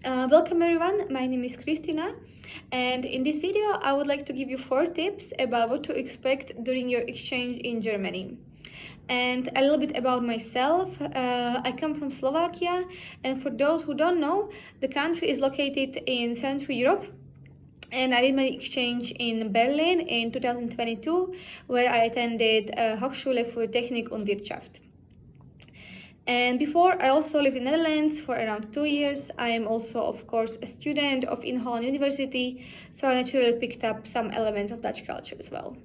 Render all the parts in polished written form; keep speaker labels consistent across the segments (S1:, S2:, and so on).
S1: Welcome everyone, my name is Christina, and in this video I would like to give you 4 tips about what to expect during your exchange in Germany. And a little bit about myself. I come from Slovakia, and for those who don't know, the country is located in Central Europe. And I did my exchange in Berlin in 2022, where I attended Hochschule für Technik und Wirtschaft. And before, I also lived in the Netherlands for around 2 years. I am also, of course, a student of Inhoon University, so I naturally picked up some elements of Dutch culture as well.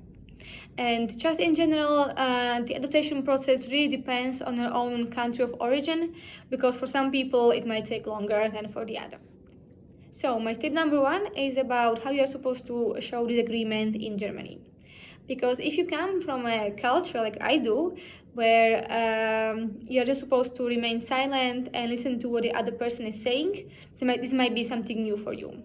S1: And just in general, the adaptation process really depends on your own country of origin, because for some people it might take longer than for the other. So my tip number 1 is about how you are supposed to show disagreement in Germany. Because if you come from a culture like I do, where you're just supposed to remain silent and listen to what the other person is saying, this might be something new for you.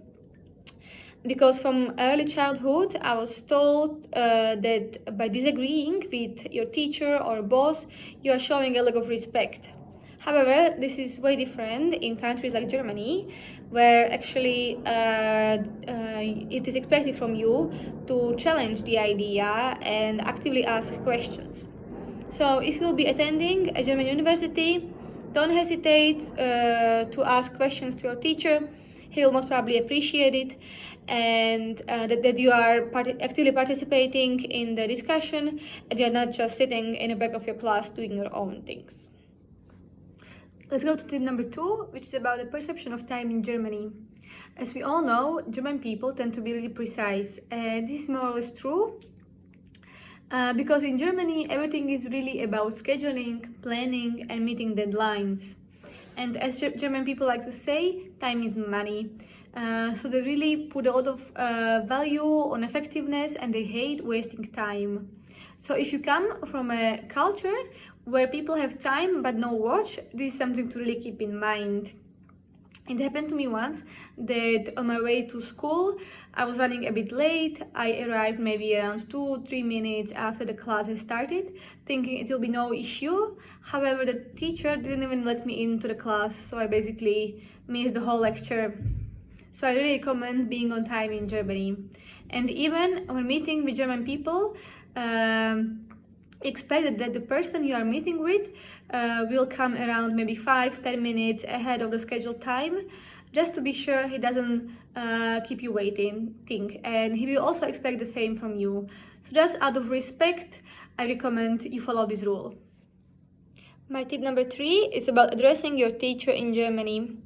S1: Because from early childhood, I was told that by disagreeing with your teacher or boss, you are showing a lack of respect. However, this is way different in countries like Germany, where actually it is expected from you to challenge the idea and actively ask questions. So if you'll be attending a German university, don't hesitate to ask questions to your teacher. He will most probably appreciate it, and that you are actively participating in the discussion, and you're not just sitting in the back of your class doing your own things. Let's go to tip number 2, which is about the perception of time in Germany. As we all know, German people tend to be really precise, and this is more or less true. Because in Germany, everything is really about scheduling, planning, and meeting deadlines. And as German people like to say, time is money. So they really put a lot of value on effectiveness, and they hate wasting time. So if you come from a culture where people have time but no watch, this is something to really keep in mind. It happened to me once that on my way to school, I was running a bit late. I arrived maybe around 2-3 minutes after the class had started, thinking it will be no issue. However, the teacher didn't even let me into the class, so I basically missed the whole lecture. So I really recommend being on time in Germany. And even when meeting with German people, expect that the person you are meeting with will come around maybe 5-10 minutes ahead of the scheduled time, just to be sure he doesn't keep you waiting. And he will also expect the same from you. So just out of respect, I recommend you follow this rule. My tip number 3 is about addressing your teacher in Germany.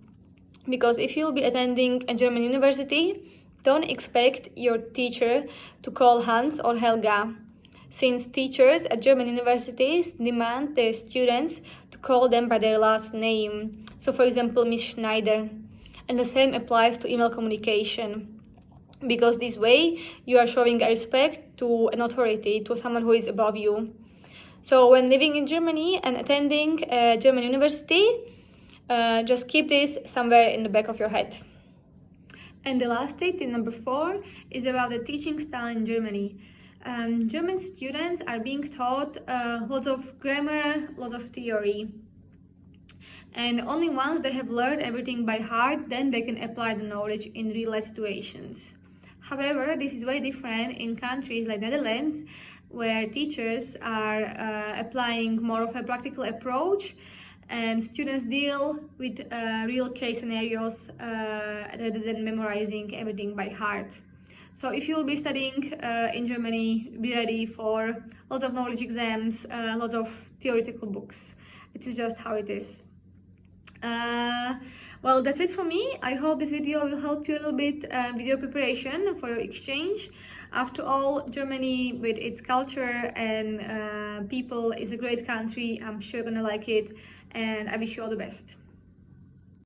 S1: Because if you'll be attending a German university, don't expect your teacher to call Hans or Helga, since teachers at German universities demand their students to call them by their last name. So for example, Miss Schneider. And the same applies to email communication, because this way you are showing a respect to an authority, to someone who is above you. So when living in Germany and attending a German university, just keep this somewhere in the back of your head. And the last tip number 4, is about the teaching style in Germany. German students are being taught lots of grammar, lots of theory. And only once they have learned everything by heart, then they can apply the knowledge in real life situations. However, this is very different in countries like Netherlands, where teachers are applying more of a practical approach, and students deal with real case scenarios rather than memorizing everything by heart. So if you'll be studying in Germany, be ready for lots of knowledge exams, lots of theoretical books. It is just how it is. Well, that's it for me. I hope this video will help you a little bit with your preparation for your exchange. After all, Germany, with its culture and people, is a great country. I'm sure you're gonna like it, and I wish you all the best.